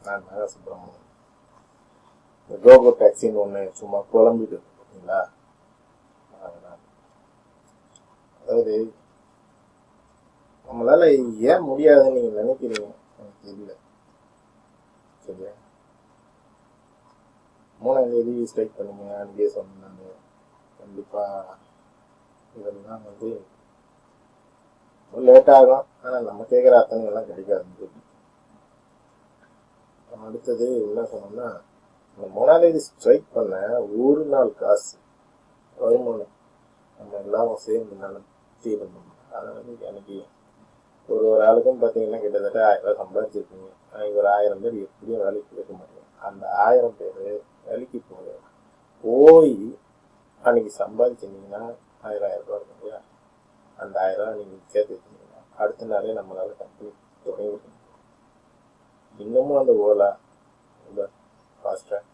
நான் சுப்பிரமணியன். இந்த கோகோ டாக்ஸின்னு ஒன்று சும்மா குழம்பிட்டு இருக்கு பார்த்தீங்களா? அதாவது நம்மளால ஏன் முடியாதுன்னு நீங்க நினைக்கிறீங்க எனக்கு தெரியல. சரியா? 3ஆம் தேதி ஸ்ட்ரைக் பண்ணுங்க அங்கேயே சொன்னாங்க. கண்டிப்பா இதெல்லாம் லேட் ஆகும். ஆனால் நம்ம கேட்குற அத்தனை எல்லாம் கிடைக்காது. அடுத்தது என்ன சொன்னோம்னா, இந்த 3ஆம் தேதி ஸ்ட்ரைக் பண்ண ஒரு நாள் காசு வருமானம் நம்ம எல்லாரும் சேர்ந்து நடத்தி இருந்தோம். அதை எனக்கு ஒரு ஆளுக்கும் பார்த்தீங்கன்னா கிட்டத்தட்ட 1000 ரூபாய் சம்பாதிச்சிருப்பீங்க. ஒரு 1000 பேர் எப்படியும் வேலைக்கு போயிருக்க மாட்டேங்க. அந்த 1000 பேர் வேலைக்கு போய் அன்னைக்கு சம்பாதிச்சிருந்தீங்கன்னா 1000 ரூபாய் இருக்கும் இல்லையா? அந்த 1000 ரூபாய் நீங்கள் சேர்த்து வச்சிருந்தீங்கன்னா அடுத்த நாளே நம்மளால கம்பெனி தொடங்கி இன்னமும் அந்த ஓலா ஊபர் ஃபாஸ்ட்ராக்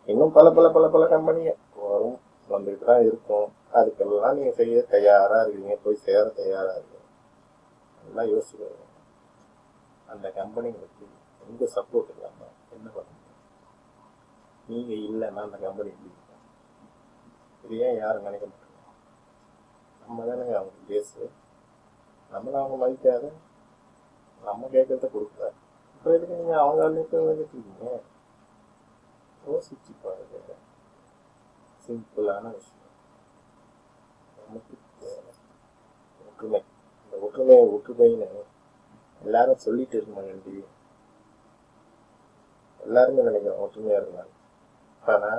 இன்னும் பல பல பல பல கம்பெனிங்க வரும், வந்துட்டு தான் இருக்கும். அதுக்கெல்லாம் நீங்கள் செய்ய தயாராக இருக்கீங்க, போய் சேர தயாராக இருக்கீங்க. நல்லா யோசிச்சு அந்த கம்பெனிங்களுக்கு உங்க சப்போர்ட் இல்லாம என்ன பண்ண முடியும்? நீங்க இல்லைன்னா அந்த கம்பெனி இது ஏன் யாரும் நினைக்க மாட்டாங்க? நம்ம தானே அவங்க பேசு, நம்மள அவங்க மதிக்காத, நம்ம கேட்கறத கொடுக்கல. அப்புறம் எதுக்கு நீங்க அவங்க நினைக்கிறீங்க? யோசிச்சு பாருங்க. சிம்பிளான விஷயம். நமக்கு ஒற்றுமை. இந்த ஒற்றுமைன்னு எல்லாரும் சொல்லிட்டு இருக்க எல்லாருமே நினைக்கிறோம் ஒற்றுமையா இருந்தாங்க. ஆனா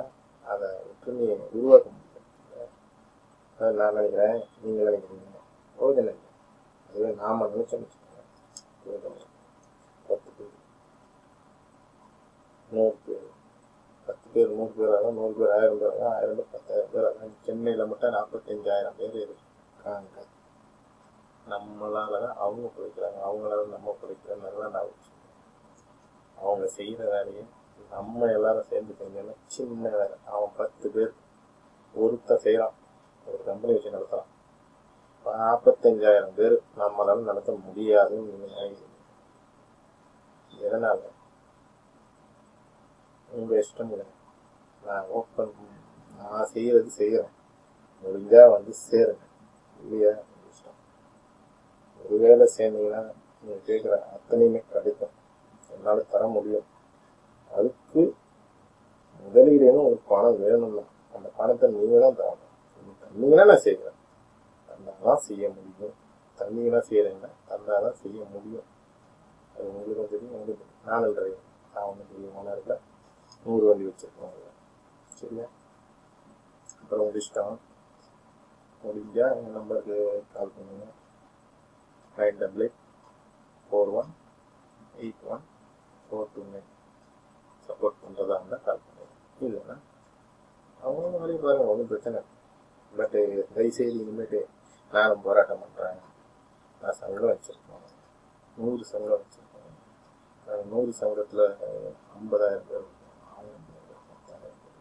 அதை ஒற்றுமையை உருவாக்க முடியல. நான் நினைக்கிறேன், நீங்க நினைக்கிறீங்க, போது நினைக்கிறேன். அதுவே நாம நினைச்சோம்னு வச்சுக்கோங்க, 10 பேர் 100 பேர் 10 பேர் 100 பேர் ஆகும், 100 பேர் 1000 பேர் ஆகும், 1000 பேர் 10,000 பேர் ஆகும். சென்னையில மட்டும் 45,000 பேர் இருக்காங்க. நம்மளாலதான் அவங்க பிடிக்கிறாங்க, அவங்களால நம்ம பிடிக்கிறோம். நல்லா நான் அவங்க செய்யற வேலையை நம்ம எல்லாரும் சேர்ந்து செஞ்சோம்னா சின்ன வேலை. அவன் 10 பேர் ஒருத்தன் செய்யறான், ஒரு கம்பெனி வச்சு நடத்துறான். 45,000 பேர் நம்மளால நடத்த முடியாதுன்னு நீங்க எதனால? உங்க இஷ்டம் இல்லை. நான் செய்யறது செய்யறேன். முடிஞ்சா சேருங்க, இல்லையா இஷ்டம். ஒருவேளை சேர்ந்தீங்கன்னா நீங்க கேட்குற அத்தனையுமே கிடைக்கும், என்னால தர முடியும். அதுக்கு முதலீடுன்னு ஒரு பணம் வேணும்னா அந்த பணத்தை நீங்க தான் தரணும். தந்தீங்கன்னா நான் செய்கிறேன், தந்தாதான் செய்ய முடியும். தந்தீங்கன்னா செய்யறேன்னா தந்தாதான் செய்ய முடியும். அது உங்களுக்கும் தெரியும், உங்களுக்கு தெரியும். நான் டிரைவர், நான் ஒன்றும் பெரிய ஓனர்ல 100 வண்டி வச்சிருக்கோம். சரியா? அப்புறம் உங்க இஷ்டம். முடிஞ்சா எங்க நம்பருக்கு கால் பண்ணுங்க. 98418142 சப்போர்ட் பண்ணுறதா இருந்தால் கால் பண்ணுங்க. இல்லைன்னா அவங்களும் வேலையை பாருங்க, ஒன்றும் பிரச்சனை இல்லை. பட்டு தயவுசெய்து இனிமேட்டு நானும் போராட்டம் பண்ணுறேன், நான் சங்கம் வச்சுருக்கோம், 100 சங்கம் வச்சுருக்கோம், 100 சங்கத்தில் 50,000 பேர், 1000 பேர்,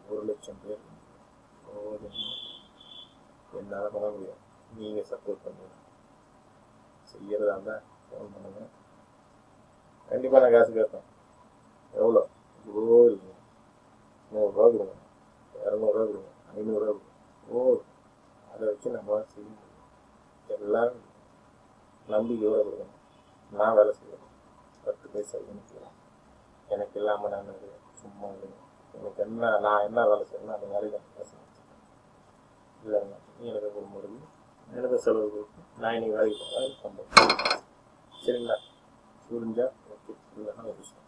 10,000 பேர், 1,00,000 பேர். என்னால் பண்ண முடியும், நீங்கள் சப்போர்ட் பண்ணுங்க. செய்யறதா இருந்தால் ஃபோன் பண்ணுங்க, கண்டிப்பாக நான் காசு கேட்பேன். எவ்வளோ இருக்குங்க? 100 ரூபா கொடுங்க, 200 ரூபா கொடுங்க, 500 ரூபா கொடுங்க. அதை வச்சு நம்ம செய்ய முடியும். எல்லாரும் நம்பிக்கையோட கொடுக்கணும். நான் வேலை செய்யணும், 10 பைசா எனக்கு இல்லாமல் நான் சும்மா எனக்கு நான் என்ன வேலை செய்யணும் அந்த வேலையை நான் செய்யணும். இல்லைங்க, நீ எனக்கு கொடுக்கும்போது எனக்கு செலவு கொடுக்கும், நான் இன்னைக்கு வேலைக்கு போகிறேன் சம்பளம். சரிங்களா? புரிஞ்சா ஓகே, இல்லைன்னா ஒரு விஷயம்.